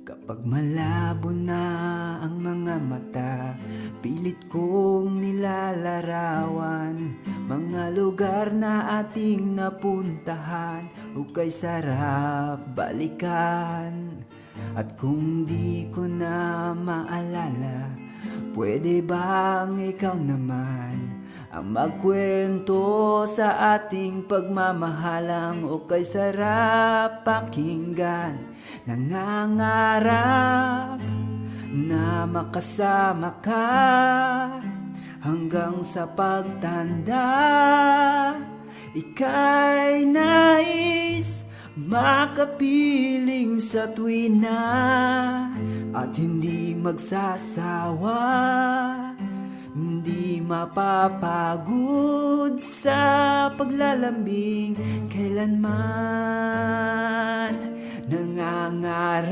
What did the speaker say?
Kapag malabo na ang mga mata, pilit kong nilalarawan mga lugar na ating napuntahan, ukay sarap balikan. At kung di ko na maalala, pwede bang ikaw naman ang magkwento sa ating pagmamahalang, ukay sarap pakinggan. Nangangarap na makasama ka hanggang sa pagtanda. Ika'y nais makapiling sa tuwina at hindi magsasawa, hindi mapapagod sa paglalambing kailanman. Nangangarap